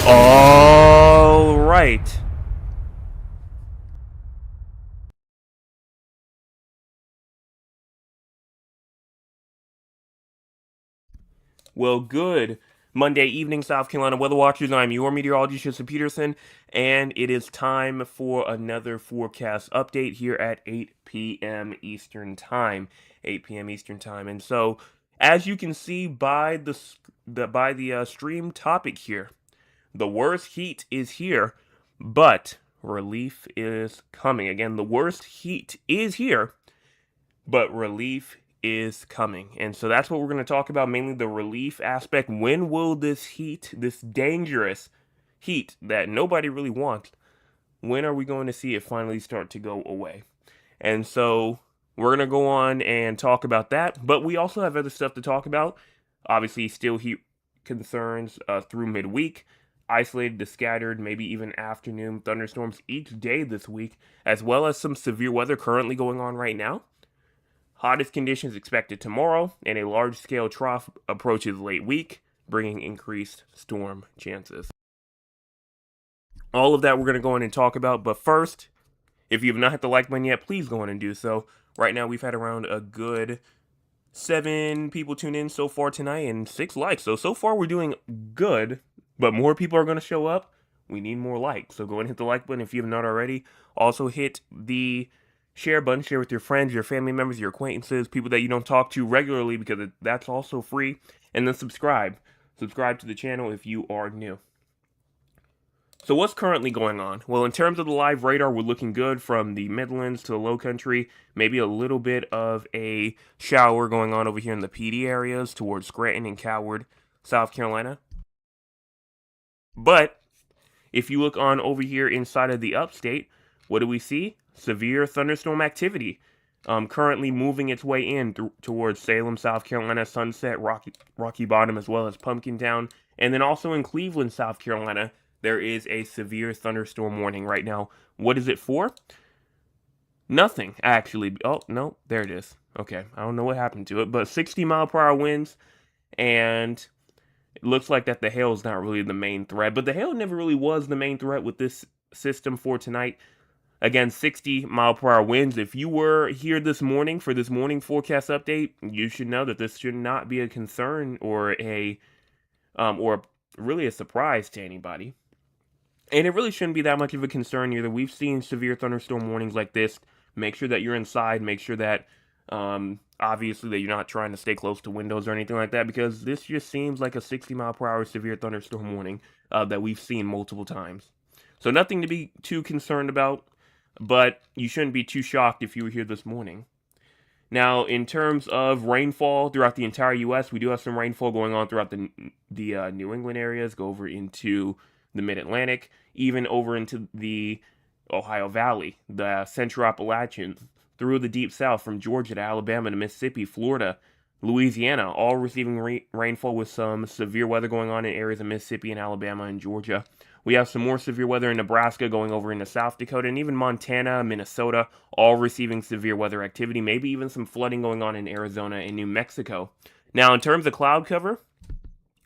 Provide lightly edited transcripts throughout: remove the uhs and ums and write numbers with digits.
All right. Well, good Monday evening, South Carolina weather watchers. I'm your meteorologist, Justin Peterson, and it is time for another forecast update here at 8 p.m. Eastern Time. 8 p.m. Eastern Time, and so as you can see by the stream topic here, the worst heat is here, but relief is coming. Again, the worst heat is here, but relief is coming. And so that's what we're going to talk about, mainly the relief aspect. When will this heat, this dangerous heat that nobody really wants, when are we going to see it finally start to go away? And so we're going to go on and talk about that, but we also have other stuff to talk about. Obviously, still heat concerns through midweek, isolated to scattered, maybe even afternoon thunderstorms each day this week, as well as some severe weather currently going on right now. Hottest conditions expected tomorrow, and a large-scale trough approaches late week, bringing increased storm chances. All of that we're going to go in and talk about, but first, if you have not hit the like button yet, please go in and do so. Right now, we've had around a good 7 people tune in so far tonight and 6 likes. So far we're doing good, but more people are going to show up. We need more likes. So go and hit the like button if you have not already. Also hit the share button. Share with your friends, your family members, your acquaintances, people that you don't talk to regularly, because that's also free. And then subscribe. Subscribe to the channel if you are new. So what's currently going on? Well, in terms of the live radar, we're looking good from the Midlands to the Low Country. Maybe a little bit of a shower going on over here in the PD areas towards Scranton and Coward, South Carolina. But if you look on over here inside of the upstate, what do we see? Severe thunderstorm activity. Currently moving its way in towards Salem, South Carolina, Sunset, Rocky Bottom, as well as Pumpkintown. And then also in Cleveland, South Carolina, there is a severe thunderstorm warning right now. What is it for? Nothing, actually. Oh, no, there it is. Okay, I don't know what happened to it, but 60-mile-per-hour winds, and it looks like that the hail is not really the main threat, but the hail never really was the main threat with this system for tonight. Again, 60-mile-per-hour winds. If you were here this morning for this morning forecast update, you should know that this should not be a concern or really a surprise to anybody. And it really shouldn't be that much of a concern either. We've seen severe thunderstorm warnings like this. Make sure that you're inside. Make sure that, obviously, that you're not trying to stay close to windows or anything like that, because this just seems like a 60-mile-per-hour severe thunderstorm warning that we've seen multiple times. So nothing to be too concerned about, but you shouldn't be too shocked if you were here this morning. Now, in terms of rainfall throughout the entire U.S., we do have some rainfall going on throughout the New England areas, go over into the Mid-Atlantic, even over into the Ohio Valley, the Central Appalachians, through the Deep South from Georgia to Alabama to Mississippi, Florida, Louisiana, all receiving rainfall with some severe weather going on in areas of Mississippi and Alabama and Georgia. We have some more severe weather in Nebraska going over into South Dakota, and even Montana, Minnesota, all receiving severe weather activity, maybe even some flooding going on in Arizona and New Mexico. Now, in terms of cloud cover,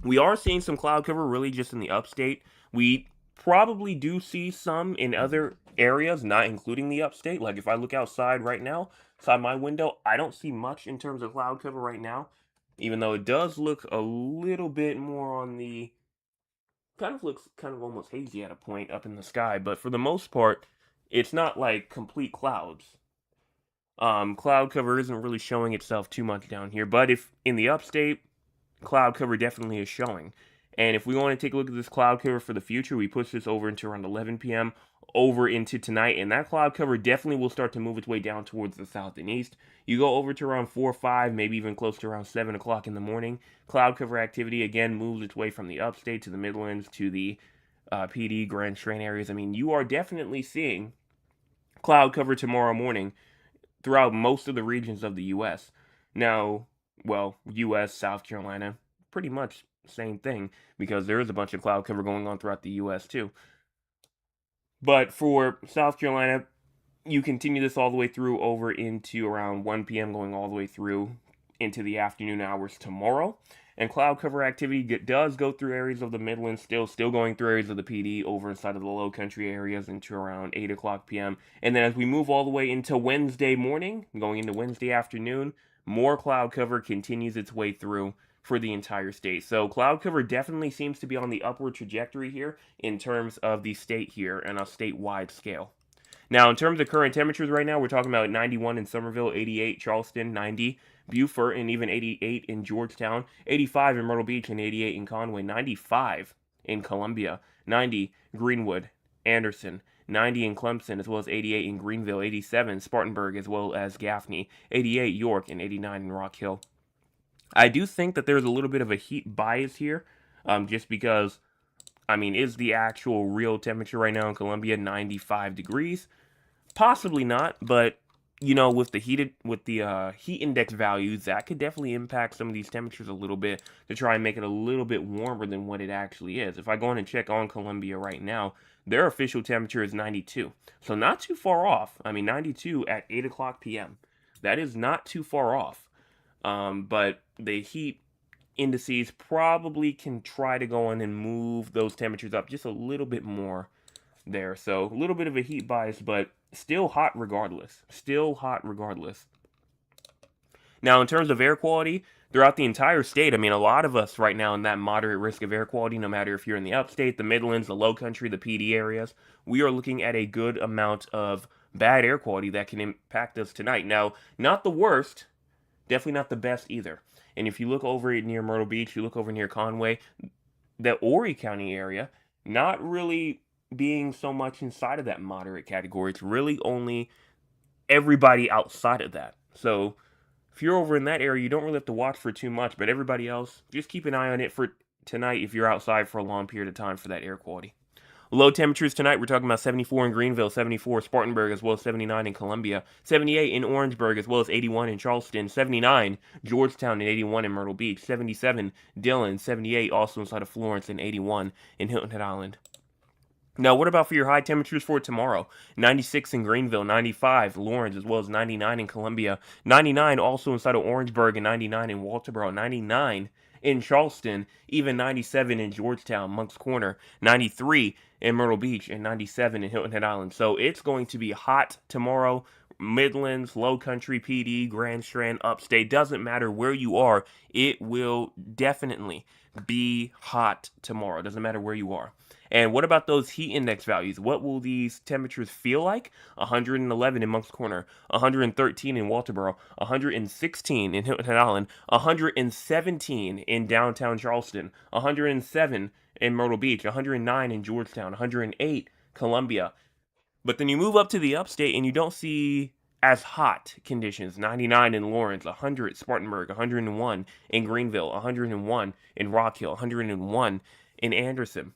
we are seeing some cloud cover really just in the upstate. We probably do see some in other areas, not including the upstate. Like if I look outside right now, outside my window, I don't see much in terms of cloud cover right now, even though it does look a little bit more on the kind of looks kind of almost hazy at a point up in the sky, but for the most part, it's not like complete clouds. Cloud cover isn't really showing itself too much down here, but if in the upstate, cloud cover definitely is showing. And if we want to take a look at this cloud cover for the future, we push this over into around 11 p.m. over into tonight, and that cloud cover definitely will start to move its way down towards the south and east. You go over to around 4 or 5, maybe even close to around 7 o'clock in the morning. Cloud cover activity again moves its way from the upstate to the Midlands to the PD, Grand Train areas. I mean, you are definitely seeing cloud cover tomorrow morning throughout most of the regions of the U.S. Now, well, U.S., South Carolina, pretty much same thing, because there is a bunch of cloud cover going on throughout the U.S. too. But for South Carolina, you continue this all the way through over into around 1 p.m., going all the way through into the afternoon hours tomorrow. And cloud cover activity does go through areas of the Midlands, still going through areas of the PD over inside of the low country areas into around 8 o'clock p.m. And then as we move all the way into Wednesday morning, going into Wednesday afternoon, more cloud cover continues its way through for the entire state. So cloud cover definitely seems to be on the upward trajectory here in terms of the state here and a statewide scale. Now, in terms of current temperatures right now, we're talking about 91 in Somerville, 88 Charleston, 90 Beaufort, and even 88 in Georgetown, 85 in Myrtle Beach, and 88 in Conway, 95 in Columbia, 90 Greenwood, Anderson, 90 in Clemson, as well as 88 in Greenville, 87 Spartanburg, as well as Gaffney, 88 York, and 89 in Rock Hill. I do think that there's a little bit of a heat bias here, just because, I mean, is the actual real temperature right now in Columbia 95 degrees? Possibly not, but with the heat index values, that could definitely impact some of these temperatures a little bit to try and make it a little bit warmer than what it actually is. If I go in and check on Columbia right now, their official temperature is 92, so not too far off. I mean, 92 at 8 o'clock p.m. That is not too far off. But the heat indices probably can try to go in and move those temperatures up just a little bit more there. So a little bit of a heat bias, but still hot regardless. Still hot regardless. Now, in terms of air quality, throughout the entire state, I mean, a lot of us right now in that moderate risk of air quality, no matter if you're in the upstate, the Midlands, the low country, the PD areas, we are looking at a good amount of bad air quality that can impact us tonight. Now, not the worst, definitely not the best either. And if you look over near Myrtle Beach, you look over near Conway, the Horry County area, not really being so much inside of that moderate category. It's really only everybody outside of that. So if you're over in that area, you don't really have to watch for too much, but everybody else, just keep an eye on it for tonight if you're outside for a long period of time for that air quality. Low temperatures tonight, we're talking about 74 in Greenville, 74 Spartanburg, as well as 79 in Columbia, 78 in Orangeburg, as well as 81 in Charleston, 79 Georgetown, and 81 in Myrtle Beach, 77 Dillon, 78 also inside of Florence, and 81 in Hilton Head Island. Now, what about for your high temperatures for tomorrow? 96 in Greenville, 95 Lawrence, as well as 99 in Columbia, 99 also inside of Orangeburg, and 99 in Walterboro, 99 in Charleston, even 97 in Georgetown, Moncks Corner, 93 in Myrtle Beach, and 97 in Hilton Head Island. So it's going to be hot tomorrow. Midlands, Low Country, PD, Grand Strand, Upstate, doesn't matter where you are, it will definitely be hot tomorrow. Doesn't matter where you are. And what about those heat index values? What will these temperatures feel like? 111 in Moncks Corner, 113 in Walterboro, 116 in Hilton Head Island, 117 in downtown Charleston, 107 in Myrtle Beach, 109 in Georgetown, 108 Columbia. But then you move up to the upstate and you don't see as hot conditions. 99 in Lawrence, 100 Spartanburg, 101 in Greenville, 101 in Rock Hill, 101 in Anderson.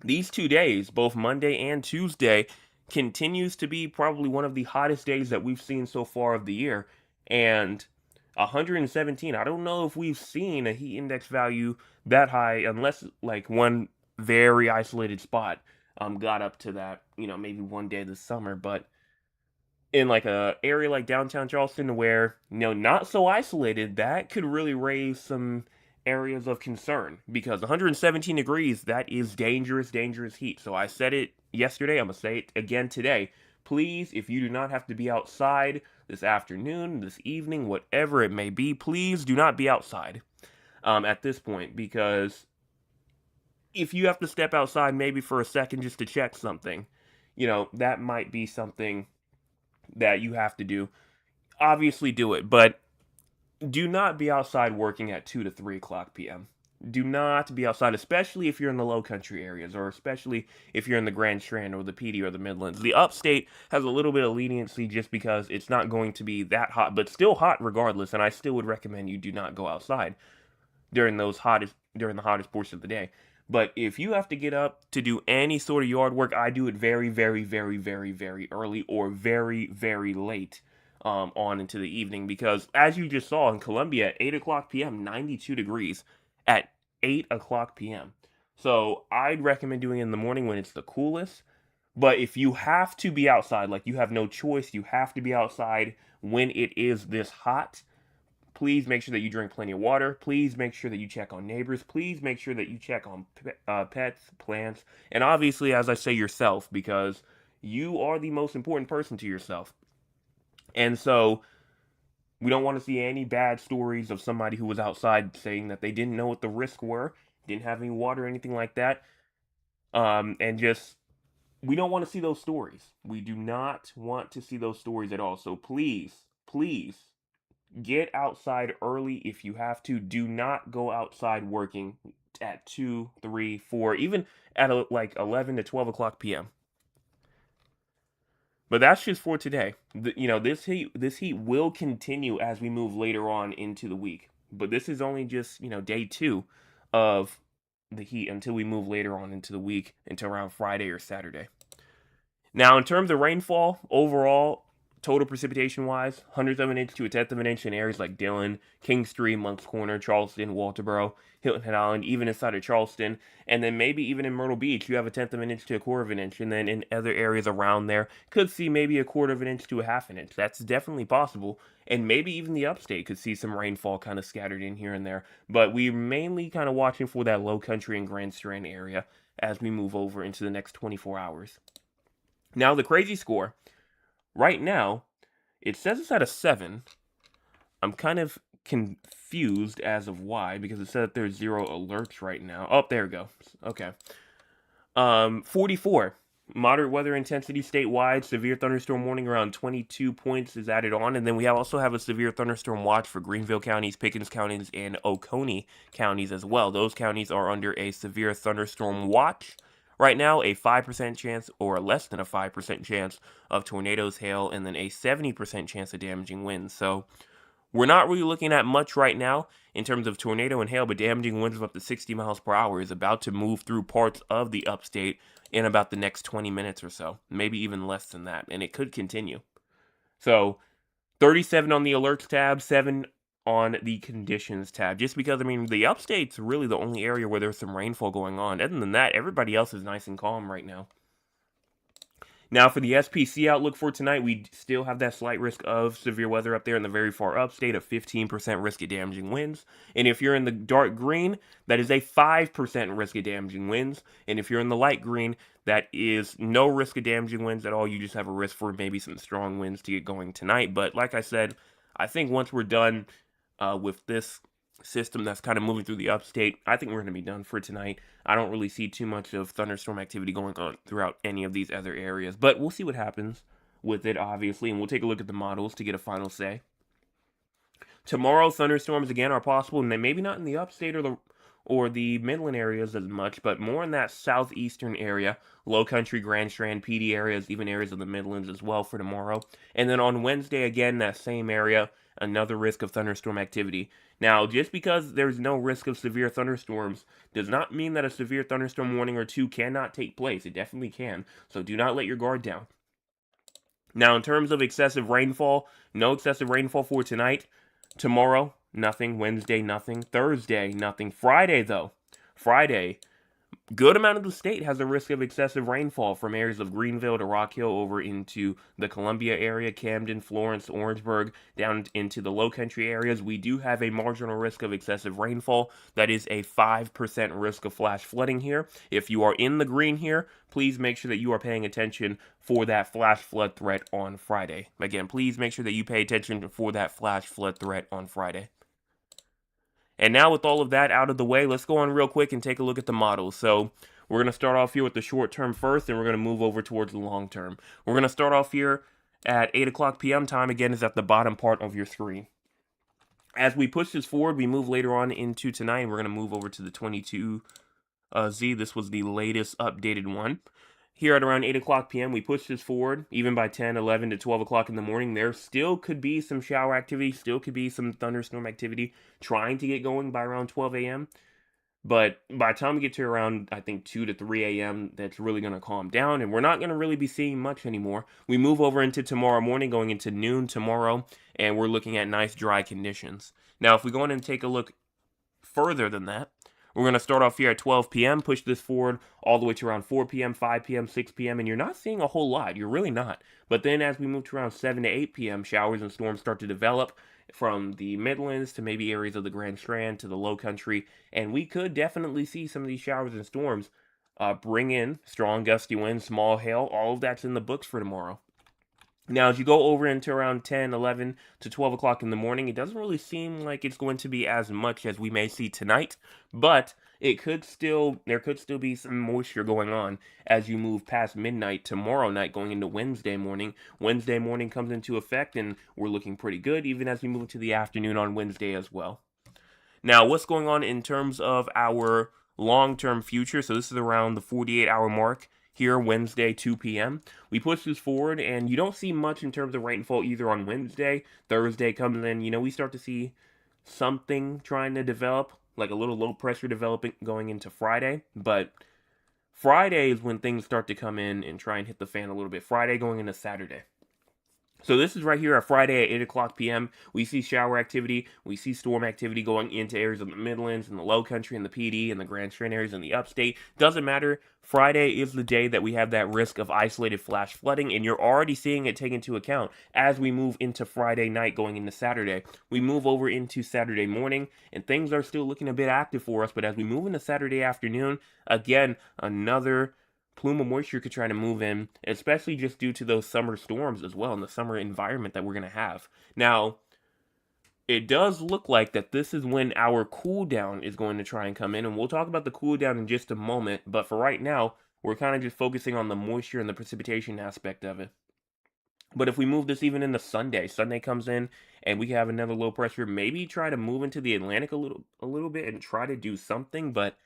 These 2 days, both Monday and Tuesday, continues to be probably one of the hottest days that we've seen so far of the year. And 117, I don't know if we've seen a heat index value that high unless like one very isolated spot got up to that, maybe one day this summer. But in like a area like downtown Charleston where, not so isolated, that could really raise some areas of concern because 117 degrees, that is dangerous, dangerous heat. So I said it yesterday, I'm going to say it again today. Please, if you do not have to be outside this afternoon, this evening, whatever it may be, please do not be outside at this point, because if you have to step outside maybe for a second just to check something, that might be something that you have to do. Obviously do it, but do not be outside working at 2 to 3 o'clock p.m. Do not be outside, especially if you're in the low country areas, or especially if you're in the Grand Strand or the PD or the Midlands. The upstate has a little bit of leniency just because it's not going to be that hot, but still hot regardless, and I still would recommend you do not go outside during the hottest portion of the day. But if you have to get up to do any sort of yard work, I do it very, very, very, very, very early or very, very late on into the evening, because as you just saw in Columbia at 8 o'clock p.m., 92 degrees at 8 o'clock p.m. So I'd recommend doing it in the morning when it's the coolest. But if you have to be outside, like you have no choice, you have to be outside when it is this hot, Please make sure that you drink plenty of water. Please make sure that you check on neighbors. Please make sure that you check on pets, plants, and obviously, as I say, yourself, because you are the most important person to yourself. And so, we don't want to see any bad stories of somebody who was outside saying that they didn't know what the risks were, didn't have any water or anything like that. And just, we don't want to see those stories. We do not want to see those stories at all. So please, please get outside early if you have to. Do not go outside working at 2, 3, 4, even at like 11 to 12 o'clock p.m. But that's just for today. This heat will continue as we move later on into the week. But this is only just, day 2 of the heat until we move later on into the week, until around Friday or Saturday. Now, in terms of rainfall, overall, total precipitation wise, 100th of an inch to a 10th of an inch in areas like Dillon, Kingstree, Moncks Corner, Charleston, Walterboro, Hilton Head Island, even inside of Charleston, and then maybe even in Myrtle Beach, you have a 10th of an inch to a quarter of an inch, and then in other areas around there, could see maybe a quarter of an inch to a half an inch. That's definitely possible, and maybe even the upstate could see some rainfall kind of scattered in here and there, but we're mainly kind of watching for that low country and Grand Strand area as we move over into the next 24 hours. Now, the crazy score, right now, it says it's at a 7. I'm kind of confused as of why, because it said that there's 0 alerts right now. Oh, there we go. Okay. 44. Moderate weather intensity statewide. Severe thunderstorm warning around 22 points is added on. And then we also have a severe thunderstorm watch for Greenville counties, Pickens counties, and Oconee counties as well. Those counties are under a severe thunderstorm watch. Right now, a 5% chance or less than a 5% chance of tornadoes, hail, and then a 70% chance of damaging winds. So we're not really looking at much right now in terms of tornado and hail, but damaging winds of up to 60 miles per hour is about to move through parts of the upstate in about the next 20 minutes or so, maybe even less than that, and it could continue. So 37 on the alerts tab, 7 on the conditions tab, just because, the upstate's really the only area where there's some rainfall going on. Other than that, everybody else is nice and calm right now. Now, for the SPC outlook for tonight, we still have that slight risk of severe weather up there in the very far upstate, of 15% risk of damaging winds. And if you're in the dark green, that is a 5% risk of damaging winds. And if you're in the light green, that is no risk of damaging winds at all. You just have a risk for maybe some strong winds to get going tonight. But like I said, I think once we're done with this system that's kind of moving through the upstate, I think we're going to be done for tonight. I don't really see too much of thunderstorm activity going on throughout any of these other areas, but we'll see what happens with it, obviously, and we'll take a look at the models to get a final say. Tomorrow, thunderstorms again are possible, and maybe not in the upstate or the Midland areas as much, but more in that southeastern area, Low Country, Grand Strand, PD areas, even areas of the Midlands as well for tomorrow. And then on Wednesday, again, that same area, another risk of thunderstorm activity. Now, just because there's no risk of severe thunderstorms does not mean that a severe thunderstorm warning or two cannot take place. It definitely can, so do not let your guard down. Now, in terms of excessive rainfall, no excessive rainfall for tonight. Tomorrow, nothing. Wednesday, nothing. Thursday, nothing. Friday, though. Friday, good amount of the state has a risk of excessive rainfall from areas of Greenville to Rock Hill over into the Columbia area, Camden, Florence, Orangeburg, down into the low country areas. We do have a marginal risk of excessive rainfall. That is a 5% risk of flash flooding here. If you are in the green here, please make sure that you are paying attention for that flash flood threat on Friday. Again, please make sure that you pay attention for that flash flood threat on Friday. And now with all of that out of the way, let's go on real quick and take a look at the models. So we're going to start off here with the short term first, and we're going to move over towards the long term. We're going to start off here at 8 o'clock p.m. time, again, is at the bottom part of your screen. As we push this forward, we move later on into tonight, and we're going to move over to the 22Z. This was the latest updated one. Here at around 8 o'clock p.m., we push this forward, even by 10, 11 to 12 o'clock in the morning. There still could be some shower activity, still could be some thunderstorm activity trying to get going by around 12 a.m. But by the time we get to around, I think, 2 to 3 a.m., that's really going to calm down, and we're not going to really be seeing much anymore. We move over into tomorrow morning, going into noon tomorrow, and we're looking at nice dry conditions. Now, if we go in and take a look further than that, we're going to start off here at 12 p.m., push this forward all the way to around 4 p.m., 5 p.m., 6 p.m., and you're not seeing a whole lot. You're really not. But then as we move to around 7 to 8 p.m., showers and storms start to develop, from the Midlands to maybe areas of the Grand Strand to the Low Country, and we could definitely see some of these showers and storms bring in strong gusty winds, small hail. All of that's in the books for tomorrow. Now, as you go over into around 10, 11 to 12 o'clock in the morning, it doesn't really seem like it's going to be as much as we may see tonight, but there could still be some moisture going on as you move past midnight tomorrow night going into Wednesday morning. Wednesday morning comes into effect and we're looking pretty good even as we move into the afternoon on Wednesday as well. Now, what's going on in terms of our long-term future? So this is around the 48-hour mark here, Wednesday, 2 p.m. We push this forward, and you don't see much in terms of rainfall either on Wednesday. Thursday comes in, we start to see something trying to develop, like a little low pressure developing going into Friday. But Friday is when things start to come in and try and hit the fan a little bit. Friday going into Saturday. So this is right here at Friday at 8 o'clock p.m. We see shower activity. We see storm activity going into areas of the Midlands and the Low Country and the PD and the Grand Strand areas and the Upstate. Doesn't matter. Friday is the day that we have that risk of isolated flash flooding, and you're already seeing it taken into account as we move into Friday night going into Saturday. We move over into Saturday morning, and things are still looking a bit active for us, but as we move into Saturday afternoon, again, another plume of moisture could try to move in, especially just due to those summer storms as well and the summer environment that we're going to have. Now, it does look like that this is when our cool down is going to try and come in, and we'll talk about the cool down in just a moment, but for right now, we're kind of just focusing on the moisture and the precipitation aspect of it. But if we move this even into Sunday, Sunday comes in and we have another low pressure, maybe try to move into the Atlantic a little bit and try to do something, but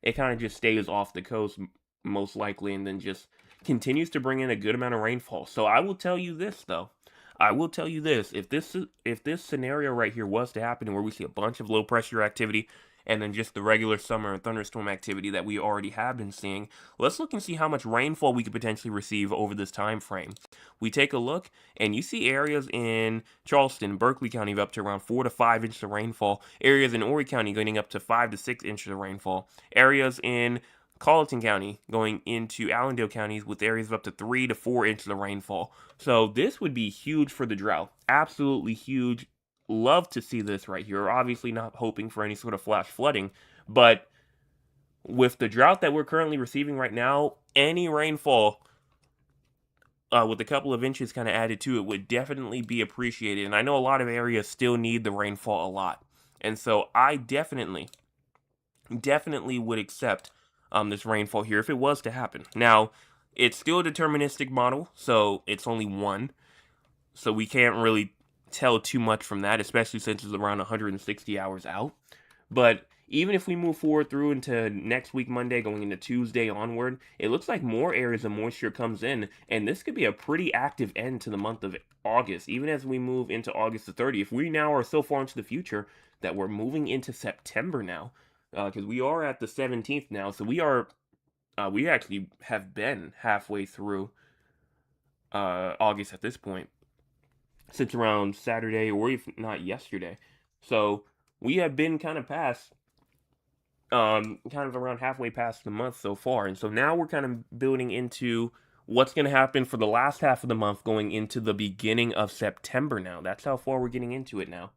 it kind of just stays off the coast most likely and then just continues to bring in a good amount of rainfall. So I will tell you this though. I will tell you this, if this scenario right here was to happen where we see a bunch of low pressure activity and then just the regular summer and thunderstorm activity that we already have been seeing, let's look and see how much rainfall we could potentially receive over this time frame. We take a look and you see areas in Charleston, Berkeley County of up to around 4 to 5 inches of rainfall, areas in Horry County getting up to 5 to 6 inches of rainfall, areas in Colleton County going into Allendale counties with areas of up to 3 to 4 inches of rainfall. So this would be huge for the drought. Absolutely huge. Love to see this right here. Obviously not hoping for any sort of flash flooding, but with the drought that we're currently receiving right now, any rainfall with a couple of inches kind of added to it would definitely be appreciated. And I know a lot of areas still need the rainfall a lot. And so I definitely would accept this rainfall here if it was to happen. Now, it's still a deterministic model, so it's only one. So we can't really tell too much from that, especially since it's around 160 hours out. But even if we move forward through into next week, Monday, going into Tuesday onward, it looks like more areas of moisture comes in, and this could be a pretty active end to the month of August, even as we move into August the 30th. We now are so far into the future that we're moving into September now, because we are at the 17th now, so we actually have been halfway through August at this point, since around Saturday, or if not yesterday. So we have been kind of around halfway past the month so far, and so now we're kind of building into what's going to happen for the last half of the month going into the beginning of September now. That's how far we're getting into it now.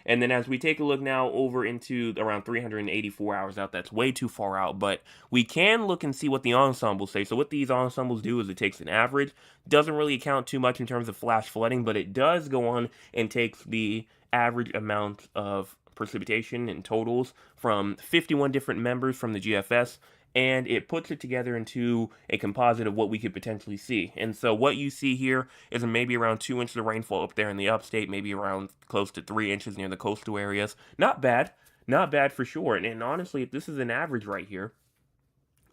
And then as we take a look now over into around 384 hours out, that's way too far out, but we can look and see what the ensembles say. So what these ensembles do is it takes an average, doesn't really account too much in terms of flash flooding, but it does go on and takes the average amount of precipitation and totals from 51 different members from the GFS, and it puts it together into a composite of what we could potentially see. And so what you see here is maybe around 2 inches of rainfall up there in the upstate, maybe around close to 3 inches near the coastal areas. Not bad for sure. And honestly, if this is an average right here,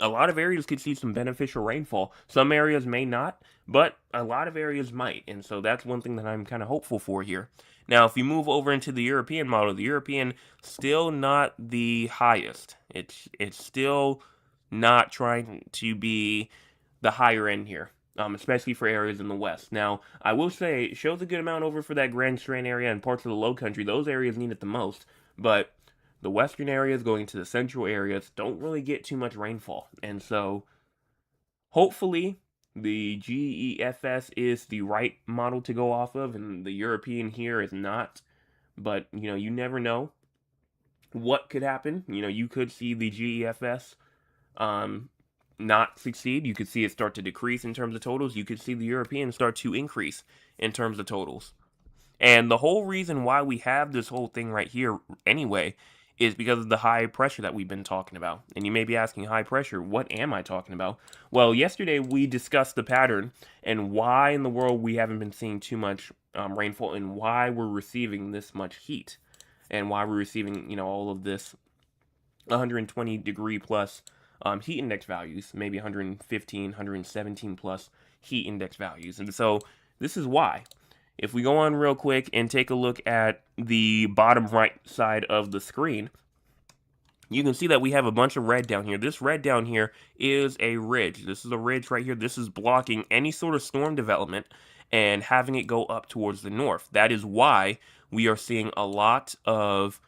a lot of areas could see some beneficial rainfall. Some areas may not, but a lot of areas might. And so that's one thing that I'm kind of hopeful for here. Now, if you move over into the European model, the European still not the highest. It's still not trying to be the higher end here, especially for areas in the west. Now, I will say, it shows a good amount over for that Grand Strand area and parts of the Low Country. Those areas need it the most, but the western areas going to the central areas don't really get too much rainfall. And so, hopefully, the GEFS is the right model to go off of, and the European here is not. but you never know what could happen. You could see the GEFS um, not succeed. You could see it start to decrease in terms of totals. You could see the European start to increase in terms of totals. And the whole reason why we have this whole thing right here anyway is because of the high pressure that we've been talking about. And you may be asking, high pressure, what am I talking about? Well, yesterday we discussed the pattern and why in the world we haven't been seeing too much rainfall and why we're receiving this much heat and why we're receiving, all of this 120 degree plus heat index values, maybe 115, 117 plus heat index values. And so this is why. If we go on real quick and take a look at the bottom right side of the screen, you can see that we have a bunch of red down here. This red down here is a ridge. This is a ridge right here. This is blocking any sort of storm development and having it go up towards the north. That is why we are seeing a lot of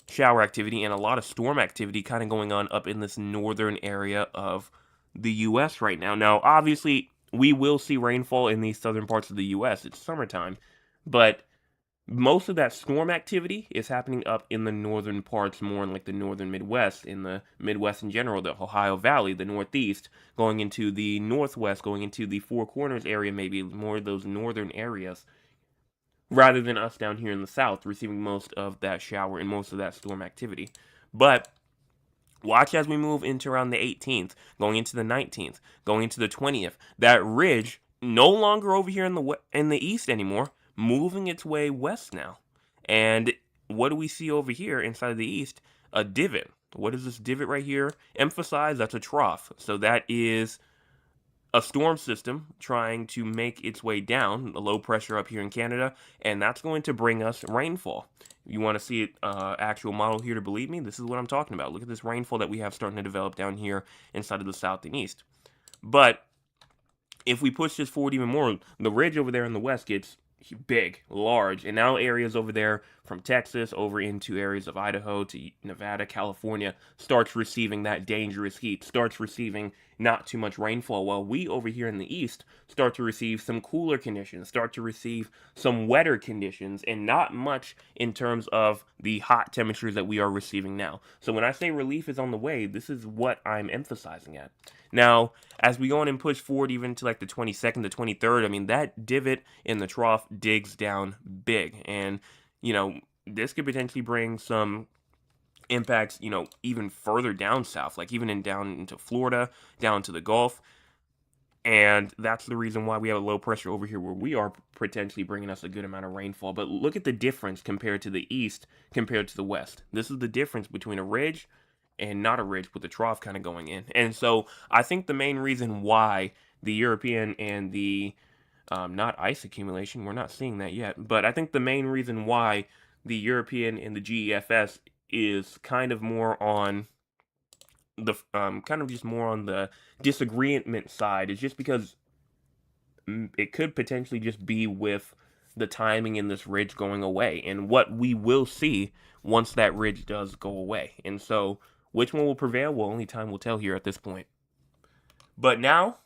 shower activity and a lot of storm activity kind of going on up in this northern area of the U.S. right now. Now, obviously, we will see rainfall in these southern parts of the U.S. It's summertime, but most of that storm activity is happening up in the northern parts, more in like the northern Midwest, in the Midwest in general, the Ohio Valley, the Northeast, going into the Northwest, going into the Four Corners area, maybe more of those northern areas, rather than us down here in the South receiving most of that shower and most of that storm activity. But watch as we move into around the 18th, going into the 19th, going into the 20th. That ridge no longer over here in the east anymore, moving its way west now. And what do we see over here inside of the east? A divot. What is this divot right here? Emphasize that's a trough. So that is a storm system trying to make its way down, a low pressure up here in Canada, and that's going to bring us rainfall. You want to see it actual model here to believe me? This is what I'm talking about. Look at this rainfall that we have starting to develop down here inside of the south and east. But if we push this forward even more, the ridge over there in the west gets big, large, and now areas over there from Texas over into areas of Idaho to Nevada, California starts receiving that dangerous heat, starts receiving not too much rainfall, while we over here in the east start to receive some cooler conditions, start to receive some wetter conditions, and not much in terms of the hot temperatures that we are receiving now. So when I say relief is on the way, this is what I'm emphasizing at. Now, as we go on and push forward even to like the 22nd, the 23rd, I mean, that divot in the trough digs down big. And, this could potentially bring some impacts, even further down south, like even down into Florida, down to the Gulf. And that's the reason why we have a low pressure over here where we are potentially bringing us a good amount of rainfall. But look at the difference compared to the east, compared to the west. This is the difference between a ridge and not a ridge with the trough kind of going in. And so I think the main reason why the European and the not ice accumulation, we're not seeing that yet, but I think the main reason why the European and the GEFS is kind of more on the kind of just more on the disagreement side is just because it could potentially just be with the timing in this ridge going away and what we will see once that ridge does go away. And so which one will prevail? Well, only time will tell here at this point. But now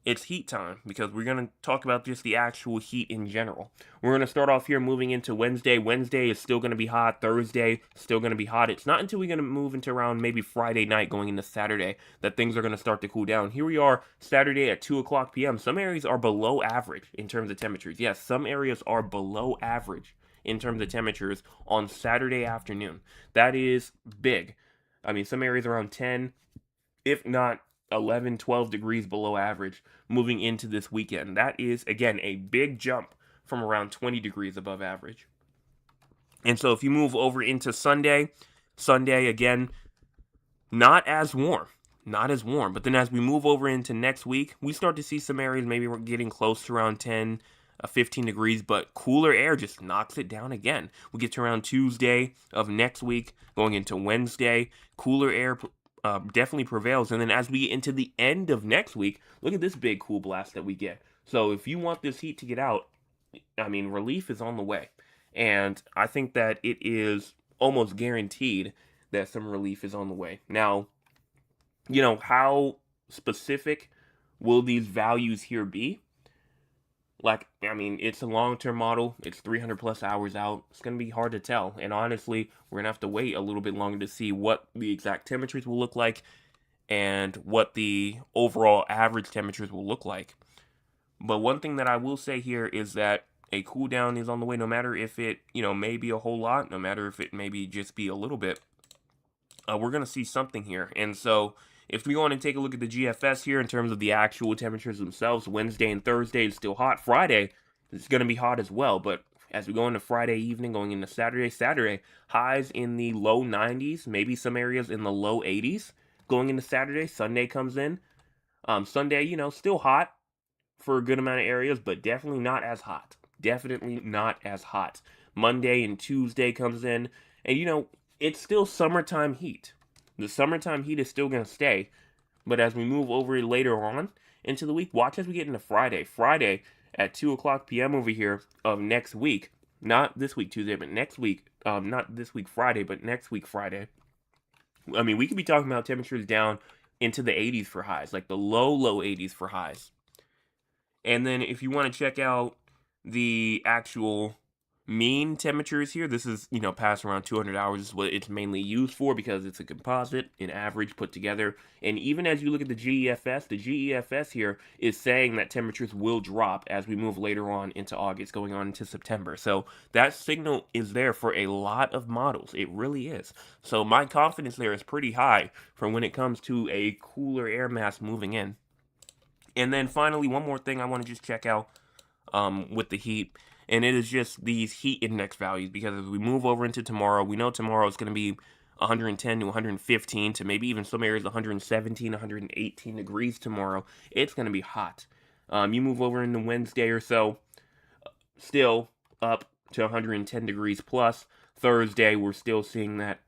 it's heat time because we're going to talk about just the actual heat in general. We're going to start off here moving into Wednesday. Wednesday is still going to be hot. Thursday, still going to be hot. It's not until we're going to move into around maybe Friday night going into Saturday that things are going to start to cool down. Here we are Saturday at 2 o'clock p.m. Some areas are below average in terms of temperatures. Yes, some areas are below average in terms of temperatures on Saturday afternoon. That is big. I mean, some areas around 10, if not 11, 12 degrees below average moving into this weekend. That is, again, a big jump from around 20 degrees above average. And so if you move over into Sunday, again, not as warm. Not as warm. But then as we move over into next week, we start to see some areas maybe we're getting close to around 10, 15 degrees, but cooler air just knocks it down again. We get to around Tuesday of next week, going into Wednesday, cooler air definitely prevails. And then as we get into the end of next week, look at this big cool blast that we get. So if you want this heat to get out, I mean, relief is on the way. And I think that it is almost guaranteed that some relief is on the way. Now, how specific will these values here be? like, I mean, it's a long-term model. It's 300 plus hours out. It's going to be hard to tell. And honestly, we're going to have to wait a little bit longer to see what the exact temperatures will look like and what the overall average temperatures will look like. But one thing that I will say here is that a cool down is on the way, no matter if it, may be a whole lot, no matter if it maybe just be a little bit. We're going to see something here. And so if we want to take a look at the GFS here in terms of the actual temperatures themselves, Wednesday and Thursday is still hot. Friday is going to be hot as well. But as we go into Friday evening, going into Saturday, highs in the low 90s, maybe some areas in the low 80s. Going into Saturday, Sunday comes in. Sunday, still hot for a good amount of areas, but definitely not as hot. Definitely not as hot. Monday and Tuesday comes in, and it's still summertime heat. The summertime heat is still going to stay, but as we move over later on into the week, watch as we get into Friday. Friday at 2 o'clock p.m. over here of next week, not this week Tuesday, but next week, not this week Friday, but next week Friday. I mean, we could be talking about temperatures down into the 80s for highs, like the low 80s for highs. And then if you want to check out the actual mean temperatures here, this is, past around 200 hours is what it's mainly used for because it's a composite, an average put together. And even as you look at the GEFS here is saying that temperatures will drop as we move later on into August, going on into September. So that signal is there for a lot of models. It really is. So my confidence there is pretty high for when it comes to a cooler air mass moving in. And then finally, one more thing I want to just check out with the heat, and it is just these heat index values, because as we move over into tomorrow, we know tomorrow is going to be 110 to 115 to maybe even some areas 117, 118 degrees tomorrow. It's going to be hot. You move over into Wednesday or so, still up to 110 degrees plus. Thursday, we're still seeing that.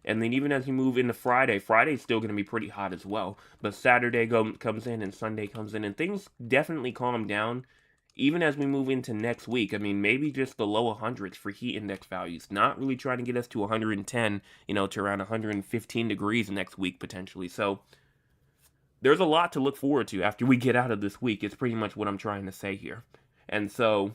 And then even as you move into Friday's still going to be pretty hot as well. But Saturday comes in and Sunday comes in, and things definitely calm down. Even as we move into next week, I mean, maybe just the low 100s for heat index values. Not really trying to get us to 110, to around 115 degrees next week potentially. So there's a lot to look forward to after we get out of this week. It's pretty much what I'm trying to say here. And so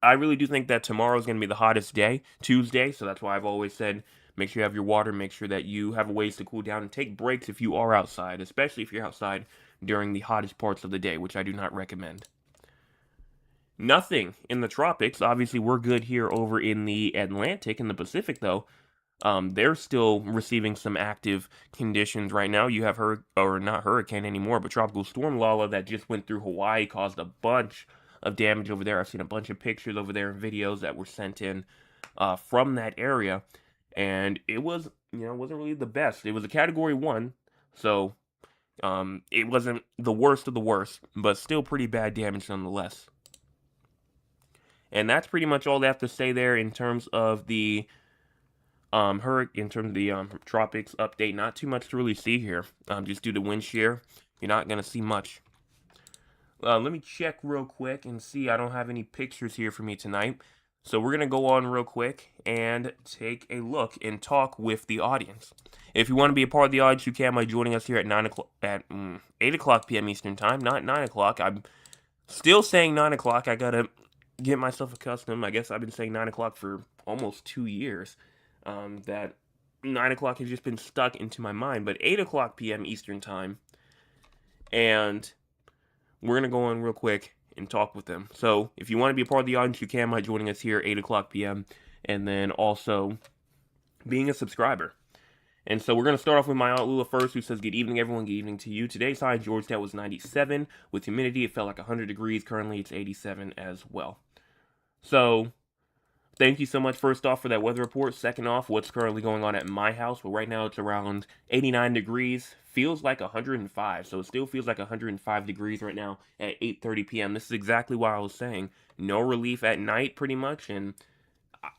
I really do think that tomorrow is going to be the hottest day, Tuesday. So that's why I've always said, make sure you have your water, make sure that you have ways to cool down, and take breaks if you are outside, especially if you're outside during the hottest parts of the day, which I do not recommend. Nothing in the tropics. Obviously, we're good here over in the Atlantic. In the Pacific, though, they're still receiving some active conditions right now. You have not hurricane anymore, but Tropical Storm Lala that just went through Hawaii caused a bunch of damage over there. I've seen a bunch of pictures over there and videos that were sent in from that area. And it was, wasn't really the best. It was a Category 1, so it wasn't the worst of the worst, but still pretty bad damage nonetheless. And that's pretty much all they have to say there in terms of the tropics update. Not too much to really see here, just due to wind shear. You're not going to see much. Let me check real quick and see. I don't have any pictures here for me tonight. So we're going to go on real quick and take a look and talk with the audience. If you want to be a part of the audience, you can by joining us here at 8 o'clock p.m. Eastern Time, not 9 o'clock. I'm still saying 9 o'clock. I got to get myself accustomed. I guess I've been saying 9 o'clock for almost 2 years. That 9 o'clock has just been stuck into my mind. But 8 o'clock p.m. Eastern Time. And we're going to go on real quick and talk with them. So if you want to be a part of the audience, you can by joining us here at 8 o'clock p.m. and then also being a subscriber. And so we're going to start off with my Aunt Lula first, who says, good evening, everyone. Good evening to you. Today's high in Georgetown was 97. With humidity, it felt like 100 degrees. Currently, it's 87 as well. So thank you so much, first off, for that weather report. Second off, what's currently going on at my house. Well, right now, it's around 89 degrees. Feels like 105, so it still feels like 105 degrees right now at 8:30 p.m. This is exactly what I was saying. No relief at night, pretty much, and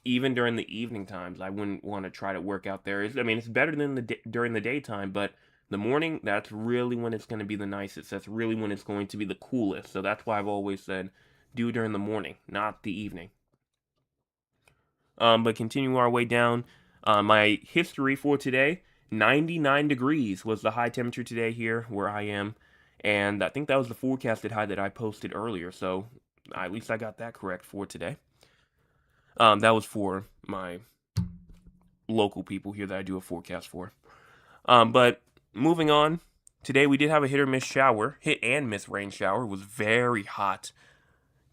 even during the evening times, I wouldn't want to try to work out there. It's better than during the daytime, but the morning, that's really when it's going to be the nicest. That's really when it's going to be the coolest. So that's why I've always said, do it during the morning, not the evening. But continuing our way down, my history for today, 99 degrees was the high temperature today here where I am. And I think that was the forecasted high that I posted earlier, so at least I got that correct for today. That was for my local people here that I do a forecast for. But moving on, today we did have a hit or miss shower, hit and miss rain shower. It was very hot.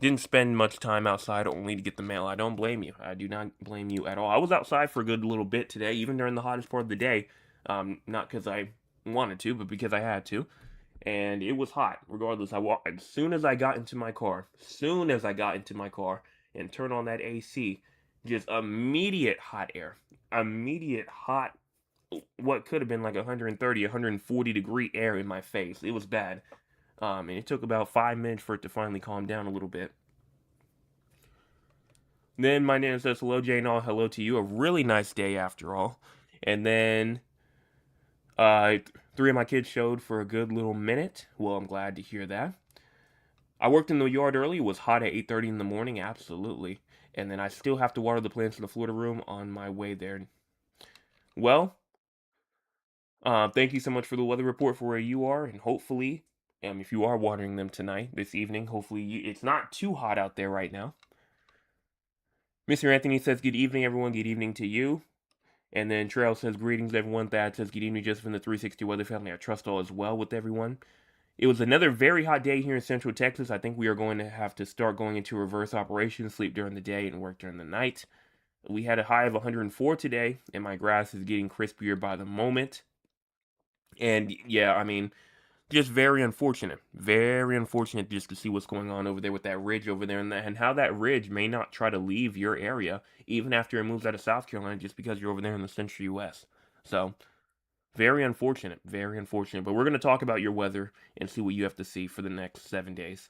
Didn't spend much time outside only to get the mail. I don't blame you. I do not blame you at all. I was outside for a good little bit today, even during the hottest part of the day. Not because I wanted to, but because I had to. And it was hot. Regardless, as soon as I got into my car, and turned on that AC, just immediate hot air, immediate hot. What could have been like 130, 140 degree air in my face. It was bad. And it took about 5 minutes for it to finally calm down a little bit. Then my nana says, hello, Jane, all, hello to you. A really nice day after all. And then three of my kids showed for a good little minute. Well, I'm glad to hear that. I worked in the yard early. It was hot at 8:30 in the morning, absolutely. And then I still have to water the plants in the Florida room on my way there. Well, thank you so much for the weather report for where you are, and hopefully, if you are watering them tonight, this evening, hopefully it's not too hot out there right now. Mr. Anthony says, good evening, everyone. Good evening to you. And then Trail says, greetings, everyone. Thad says, good evening, Joseph and the 360 Weather Family. I trust all is well with everyone. It was another very hot day here in Central Texas. I think we are going to have to start going into reverse operations, sleep during the day and work during the night. We had a high of 104 today, and my grass is getting crispier by the moment. And yeah, I mean, just very unfortunate just to see what's going on over there with that ridge over there, and how that ridge may not try to leave your area even after it moves out of South Carolina just because you're over there in the central U.S. So very unfortunate, but we're going to talk about your weather and see what you have to see for the next 7 days.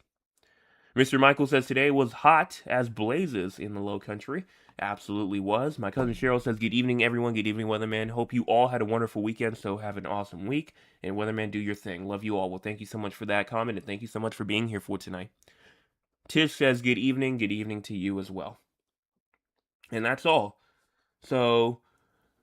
Mr. Michael says today was hot as blazes in the low country. Absolutely was. My cousin Cheryl says, good evening, everyone. Good evening, Weatherman. Hope you all had a wonderful weekend, so have an awesome week. And Weatherman, do your thing. Love you all. Well, thank you so much for that comment, and thank you so much for being here for tonight. Tish says, good evening to you as well. And that's all. So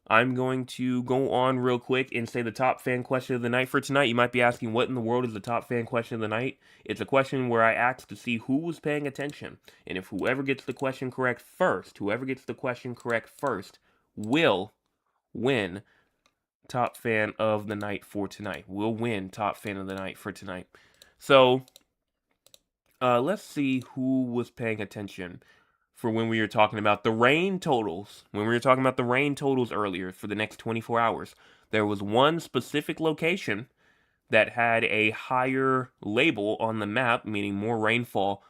I'm going to go on real quick and say the top fan question of the night for tonight. You might be asking, what in the world is the top fan question of the night? It's a question where I ask to see who was paying attention. And if whoever gets the question correct first, will win top fan of the night for tonight. Will win top fan of the night for tonight. So, let's see who was paying attention for when we were talking about the rain totals. When we were talking about the rain totals earlier for the next 24 hours, there was one specific location that had a higher label on the map, meaning more rainfall,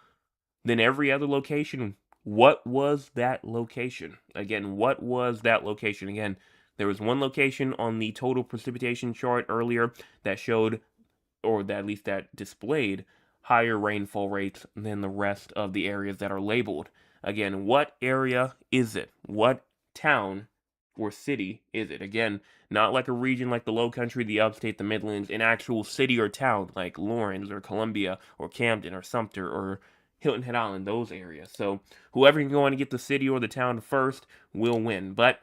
than every other location. What was that location? Again, what was that location? Again, there was one location on the total precipitation chart earlier that showed, or that at least that displayed, higher rainfall rates than the rest of the areas that are labeled. Again, what area is it? What town or city is it? Again, not like a region like the Low Country, the Upstate, the Midlands, an actual city or town like Lawrence or Columbia or Camden or Sumter or Hilton Head Island, those areas. So whoever can go on and get the city or the town first will win. But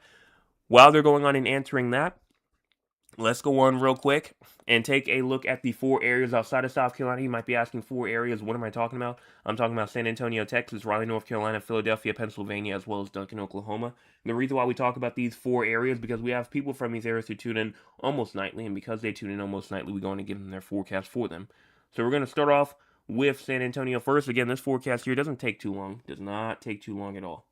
while they're going on and answering that, let's go on real quick and take a look at the 4 areas outside of South Carolina. You might be asking, 4 areas, what am I talking about? I'm talking about San Antonio, Texas, Raleigh, North Carolina, Philadelphia, Pennsylvania, as well as Duncan, Oklahoma. And the reason why we talk about these 4 areas is because we have people from these areas who tune in almost nightly, and because they tune in almost nightly, we're going to give them their forecast for them. So we're going to start off with San Antonio first. Again, this forecast here doesn't take too long. Does not take too long at all.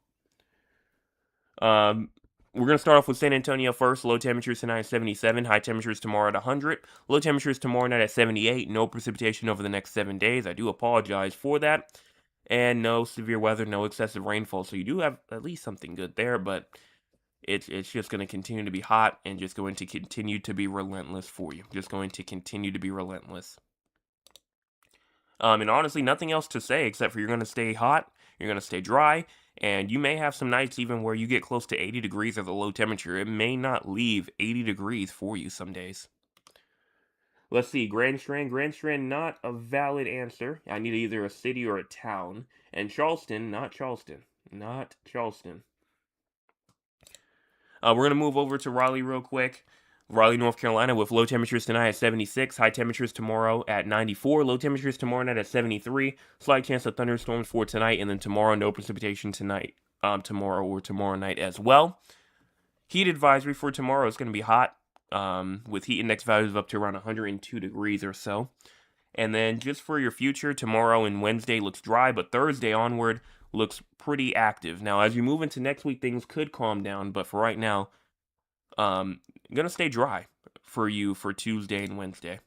We're going to start off with San Antonio first. Low temperatures tonight at 77. High temperatures tomorrow at 100. Low temperatures tomorrow night at 78. No precipitation over the next 7 days. I do apologize for that. And no severe weather, no excessive rainfall. So you do have at least something good there, but it's just going to continue to be hot and just going to continue to be relentless for you. Just going to continue to be relentless. And honestly, nothing else to say except for you're going to stay hot, you're going to stay dry, and you may have some nights even where you get close to 80 degrees at the low temperature. It may not leave 80 degrees for you some days. Let's see, Grand Strand. Grand Strand, not a valid answer. I need either a city or a town. And Charleston, not Charleston. Not Charleston. We're going to move over to Raleigh real quick. Raleigh, North Carolina, with low temperatures tonight at 76, high temperatures tomorrow at 94, low temperatures tomorrow night at 73, slight chance of thunderstorms for tonight, and then tomorrow, no precipitation tonight, tomorrow or tomorrow night as well. Heat advisory for tomorrow is going to be hot, with heat index values of up to around 102 degrees or so. And then just for your future, tomorrow and Wednesday looks dry, but Thursday onward looks pretty active. Now, as you move into next week, things could calm down, but for right now, gonna stay dry for you for Tuesday and Wednesday.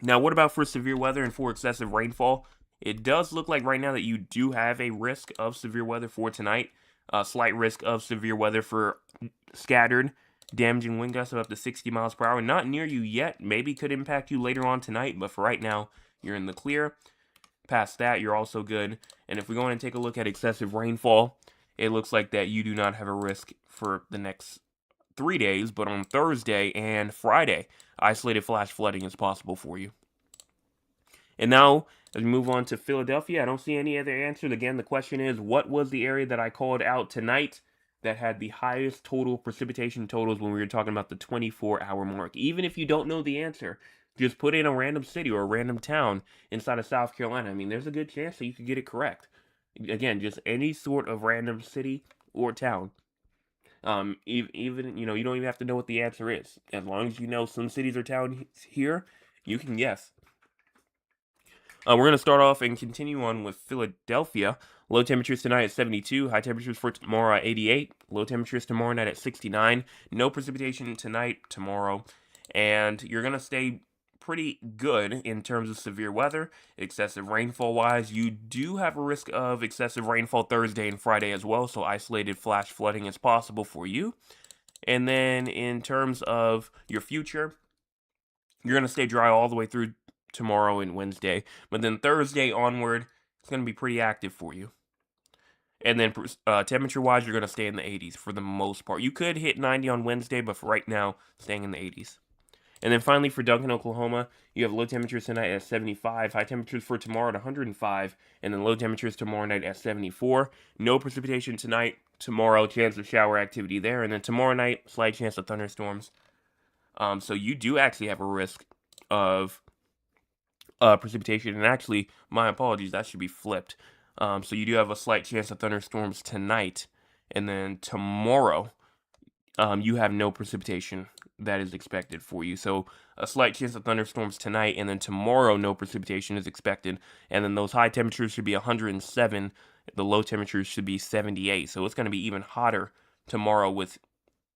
Now, what about for severe weather and for excessive rainfall? It does look like right now that you do have a risk of severe weather for tonight. A slight risk of severe weather for scattered, damaging wind gusts of up to 60 miles per hour. Not near you yet. Maybe could impact you later on tonight, but for right now, you're in the clear. Past that, you're also good. And if we go in and take a look at excessive rainfall, it looks like that you do not have a risk for the next 3 days, but on Thursday and Friday, isolated flash flooding is possible for you. And now, as we move on to Philadelphia, I don't see any other answers. Again, the question is, what was the area that I called out tonight that had the highest total precipitation totals when we were talking about the 24-hour mark? Even if you don't know the answer, just put in a random city or a random town inside of South Carolina. I mean, there's a good chance that you could get it correct. Again, just any sort of random city or town. Even you don't even have to know what the answer is. As long as you know some cities or towns here, you can guess. We're going to start off and continue on with Philadelphia. Low temperatures tonight at 72. High temperatures for tomorrow at 88. Low temperatures tomorrow night at 69. No precipitation tonight, tomorrow. And you're going to stay pretty good in terms of severe weather. Excessive rainfall wise, you do have a risk of excessive rainfall Thursday and Friday as well. So isolated flash flooding is possible for you. And then in terms of your future, you're going to stay dry all the way through tomorrow and Wednesday, but then Thursday onward, it's going to be pretty active for you. And then temperature-wise, you're going to stay in the 80s for the most part. You could hit 90 on Wednesday, but for right now, staying in the 80s. And then finally, for Duncan, Oklahoma, you have low temperatures tonight at 75, high temperatures for tomorrow at 105, and then low temperatures tomorrow night at 74. No precipitation tonight, tomorrow, chance of shower activity there, and then tomorrow night, slight chance of thunderstorms. So you do actually have a risk of precipitation, and actually, my apologies, that should be flipped. So you do have a slight chance of thunderstorms tonight, and then tomorrow, you have no precipitation that is expected for you. So a slight chance of thunderstorms tonight, and then tomorrow, no precipitation is expected, and then those high temperatures should be 107, the low temperatures should be 78, so it's going to be even hotter tomorrow with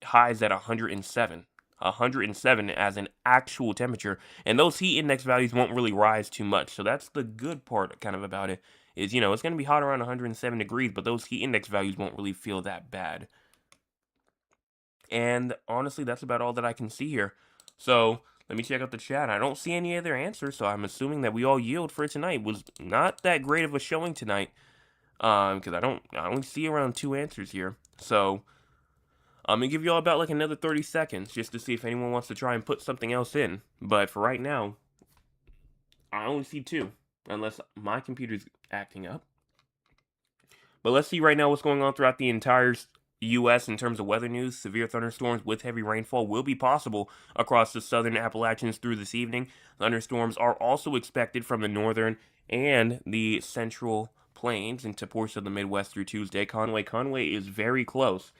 highs at 107. 107 as an actual temperature, and those heat index values won't really rise too much. So that's the good part kind of about it, is it's going to be hot around 107 degrees, but those heat index values won't really feel that bad. And honestly, that's about all that I can see here. So let me check out the chat. I don't see any other answers, so I'm assuming that we all yield for tonight. Was not that great of a showing tonight, because I only see around 2 answers here. So I'm going to give you all about like another 30 seconds just to see if anyone wants to try and put something else in. But for right now, I only see 2, unless my computer's acting up. But let's see right now what's going on throughout the entire U.S. in terms of weather news. Severe thunderstorms with heavy rainfall will be possible across the southern Appalachians through this evening. Thunderstorms are also expected from the northern and the central plains into portions of the Midwest through Tuesday. Conway is very close.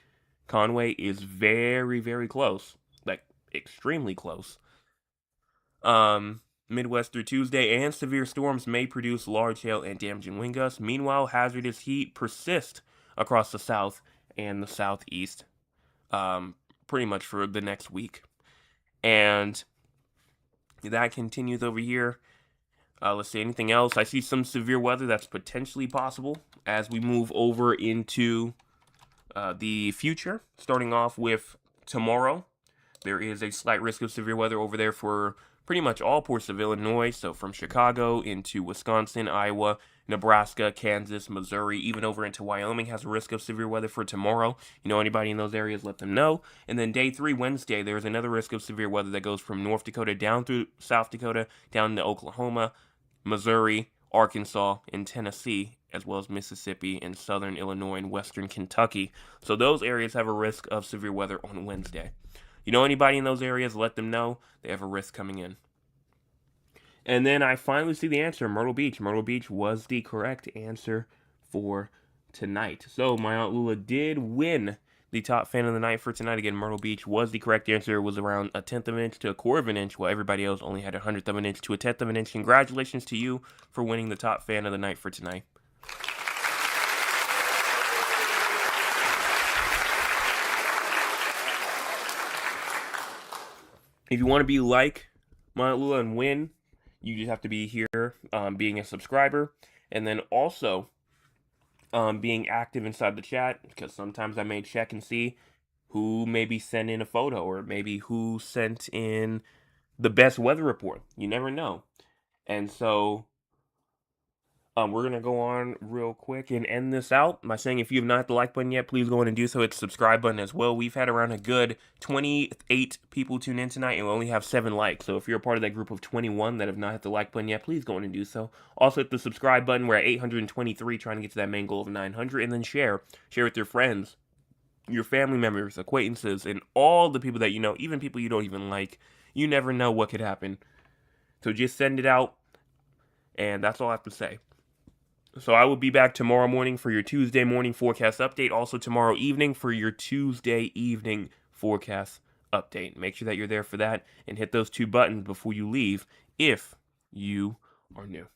Conway is very, very close. Like, extremely close. Midwest through Tuesday, and severe storms may produce large hail and damaging wind gusts. Meanwhile, hazardous heat persists across the south and the southeast, pretty much for the next week. And that continues over here. Let's see, anything else? I see some severe weather that's potentially possible as we move over into the future, starting off with tomorrow. There is a slight risk of severe weather over there for pretty much all ports of Illinois, so from Chicago into Wisconsin, Iowa, Nebraska, Kansas, Missouri, even over into Wyoming has a risk of severe weather for tomorrow. Anybody in those areas, let them know. And then day 3, Wednesday, there's another risk of severe weather that goes from North Dakota down through South Dakota, down to Oklahoma, Missouri, Arkansas, and Tennessee, as well as Mississippi and southern Illinois and western Kentucky. So those areas have a risk of severe weather on Wednesday. You know anybody in those areas, let them know. They have a risk coming in. And then I finally see the answer, Myrtle Beach. Myrtle Beach was the correct answer for tonight. So my Aunt Lula did win the top fan of the night for tonight. Again, Myrtle Beach was the correct answer. It was around 1/10 of an inch to 1/4 of an inch, while everybody else only had 1/100 of an inch to 1/10 of an inch. Congratulations to you for winning the top fan of the night for tonight. If you want to be like my Aunt Lula and win, you just have to be here, being a subscriber, and then also being active inside the chat, because sometimes I may check and see who maybe sent in a photo, or maybe who sent in the best weather report. You never know. And so we're going to go on real quick and end this out by saying, if you have not hit the like button yet, please go in and do so. Hit the subscribe button as well. We've had around a good 28 people tune in tonight, and we only have 7 likes. So if you're a part of that group of 21 that have not hit the like button yet, please go in and do so. Also hit the subscribe button. We're at 823, trying to get to that main goal of 900. And then share with your friends, your family members, acquaintances, and all the people that you know, even people you don't even like. You never know what could happen. So just send it out, and that's all I have to say. So I will be back tomorrow morning for your Tuesday morning forecast update. Also tomorrow evening for your Tuesday evening forecast update. Make sure that you're there for that, and hit those 2 buttons before you leave if you are new.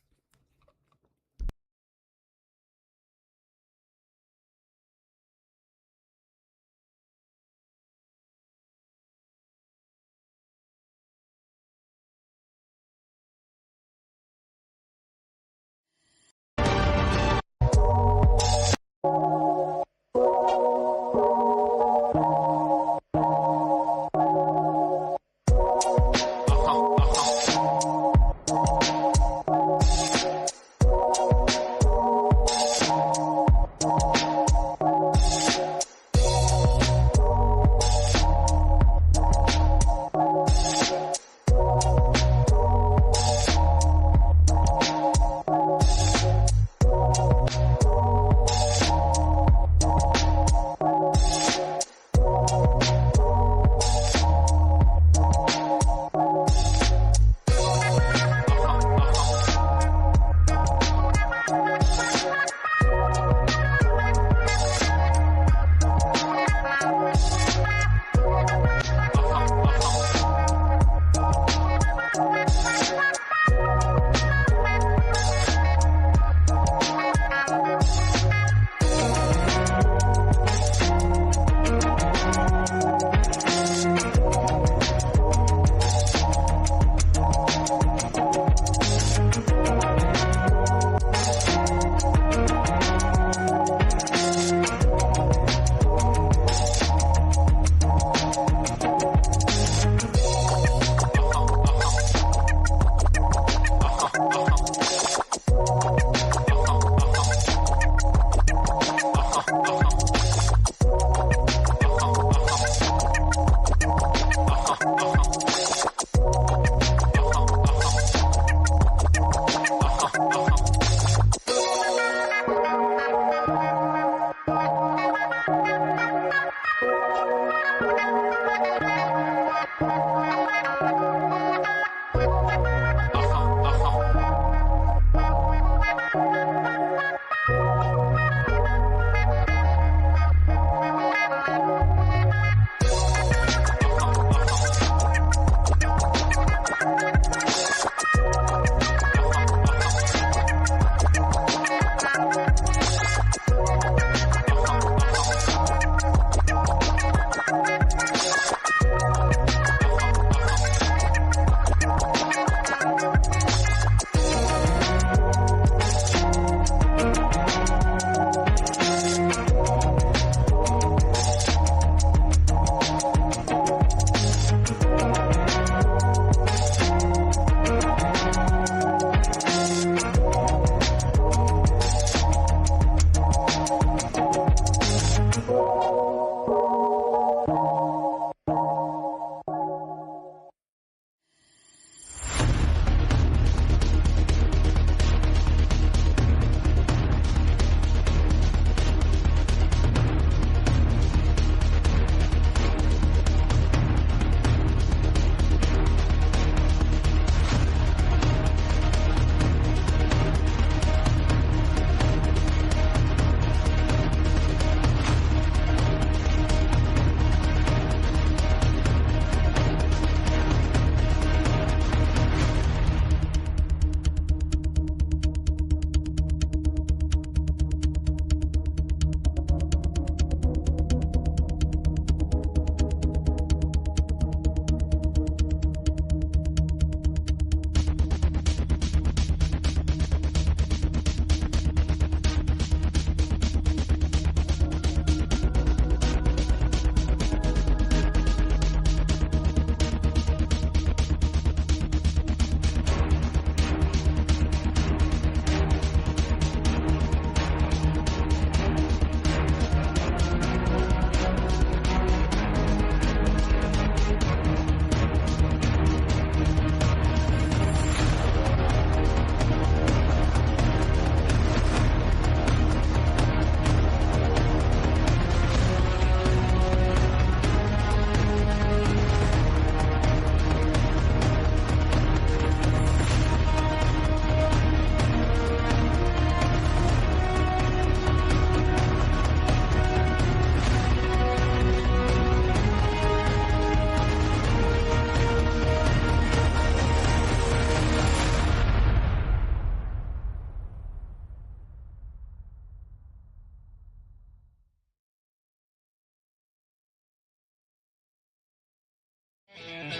Boom,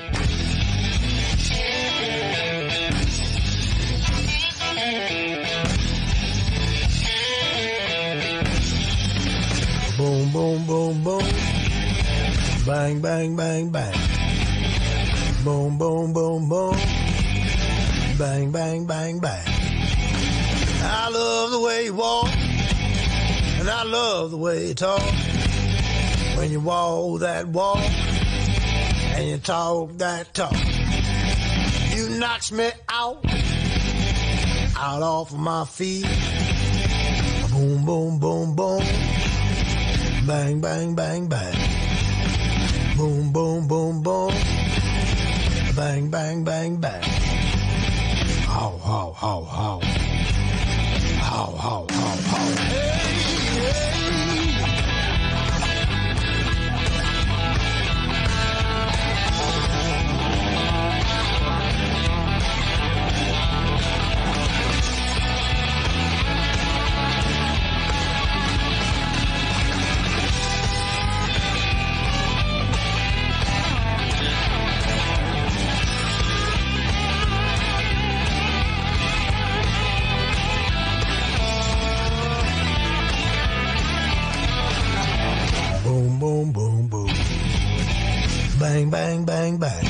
boom, boom, boom. Bang, bang, bang, bang. Boom, boom, boom, boom. Bang, bang, bang, bang. I love the way you walk, and I love the way you talk. When you walk that walk, and you talk that talk. You knocks me out off of my feet. Boom, boom, boom, boom. Bang, bang, bang, bang. Boom, boom, boom, boom. Bang, bang, bang, bang. How, how, how, how. How, how, how, how. Hey, hey. Boom, boom, boom, boom. Bang, bang, bang, bang.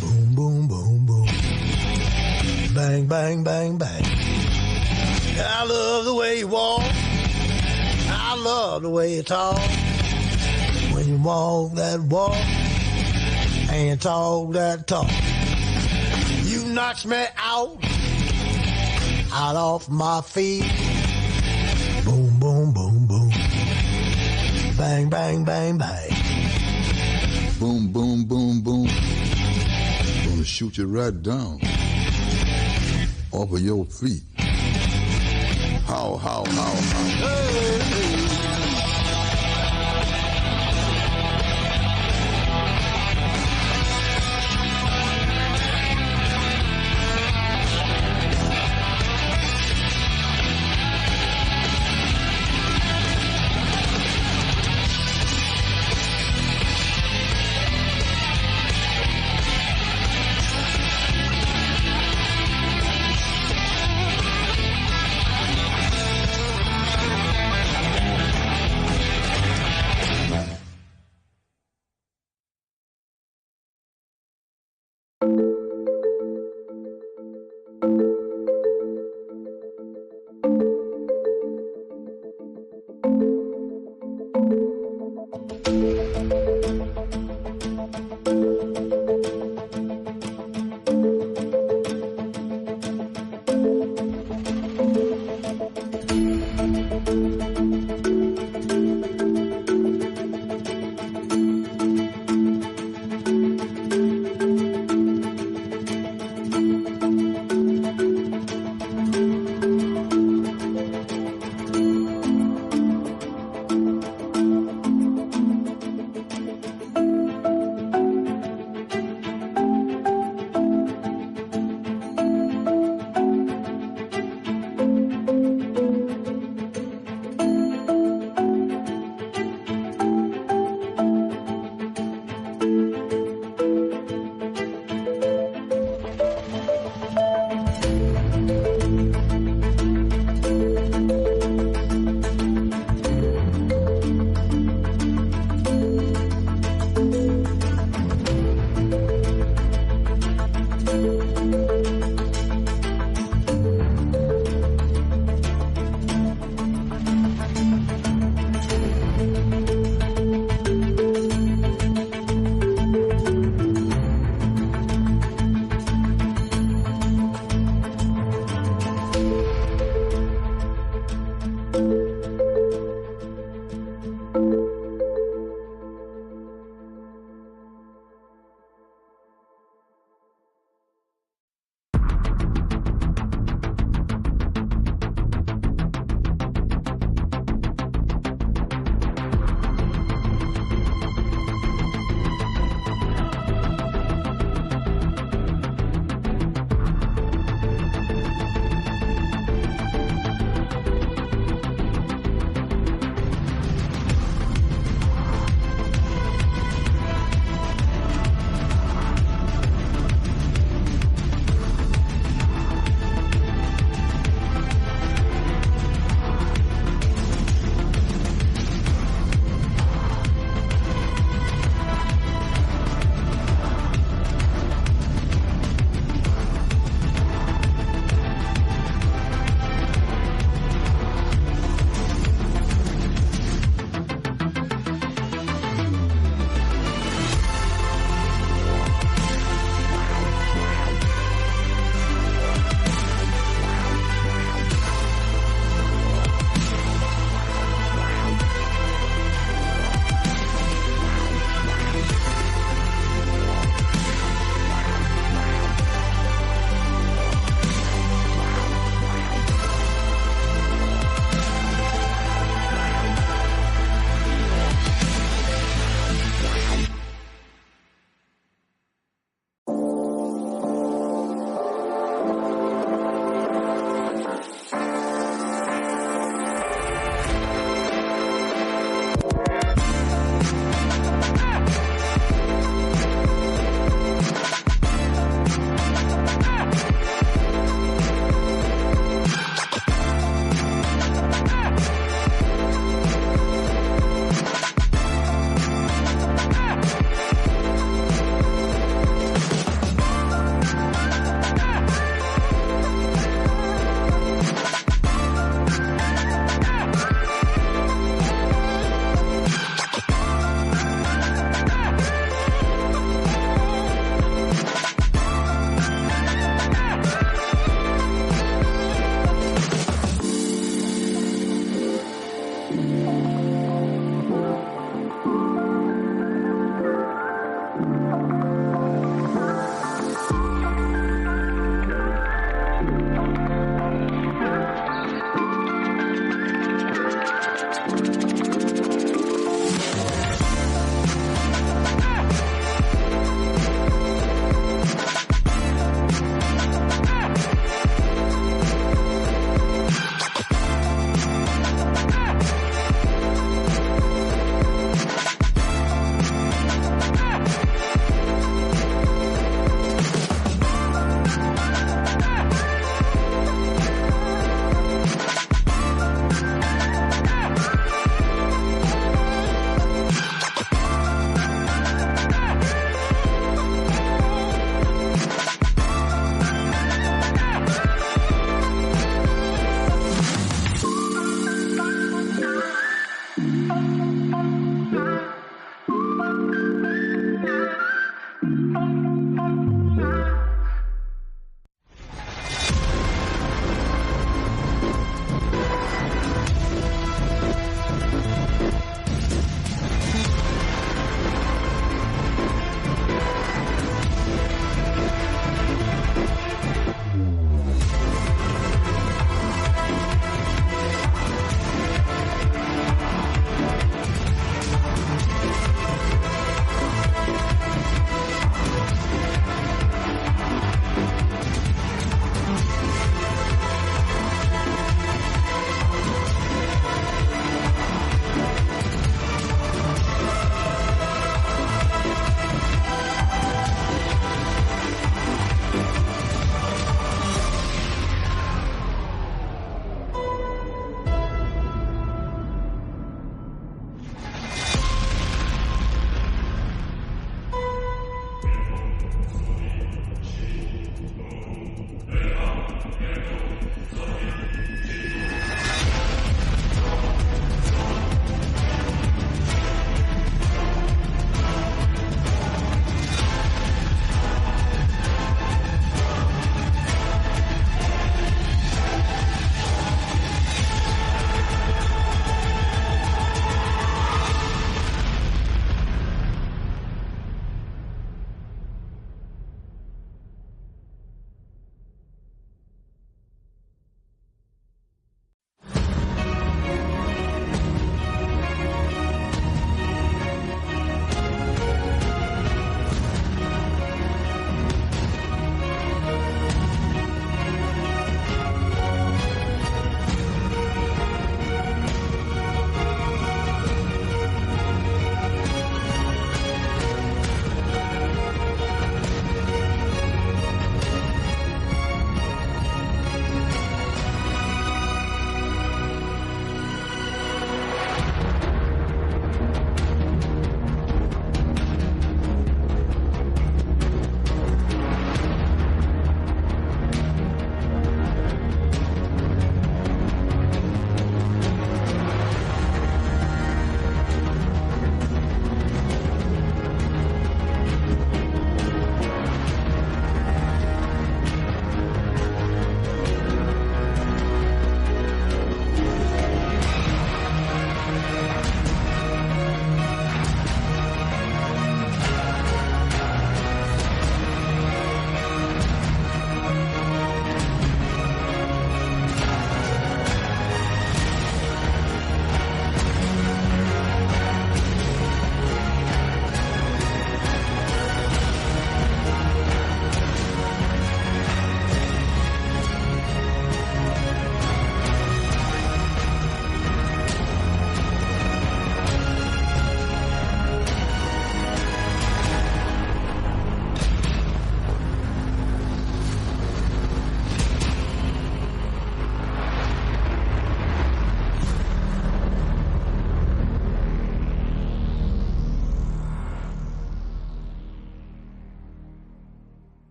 Boom, boom, boom, boom. Bang, bang, bang, bang. I love the way you walk. I love the way you talk. When you walk that walk and you talk that talk. You knocks me out off my feet. Boom, boom, boom, boom. Bang, bang, bang, bang. Boom, boom, boom, boom. Gonna shoot you right down off of your feet. How, how, how. Hey.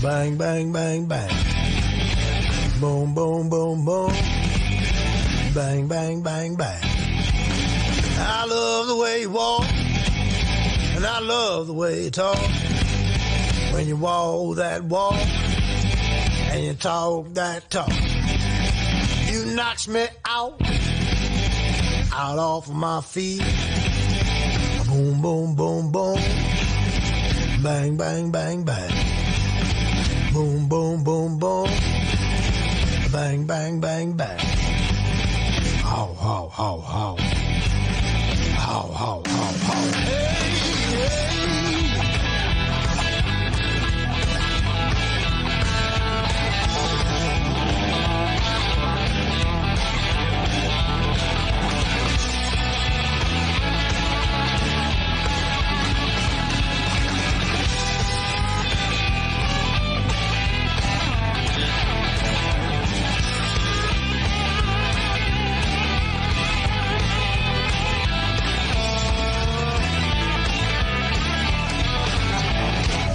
Bang, bang, bang, bang. Boom, boom, boom, boom. Bang, bang, bang, bang. I love the way you walk, and I love the way you talk. When you walk that walk, and you talk that talk. You knocks me out off of my feet. Boom, boom, boom, boom. Bang, bang, bang, bang. Boom, boom, boom, boom. Bang, bang, bang, bang. How, how, how, how. How, how, how, how. Hey, hey.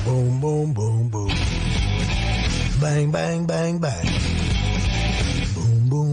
Boom, boom, boom, boom. Bang, bang, bang, bang.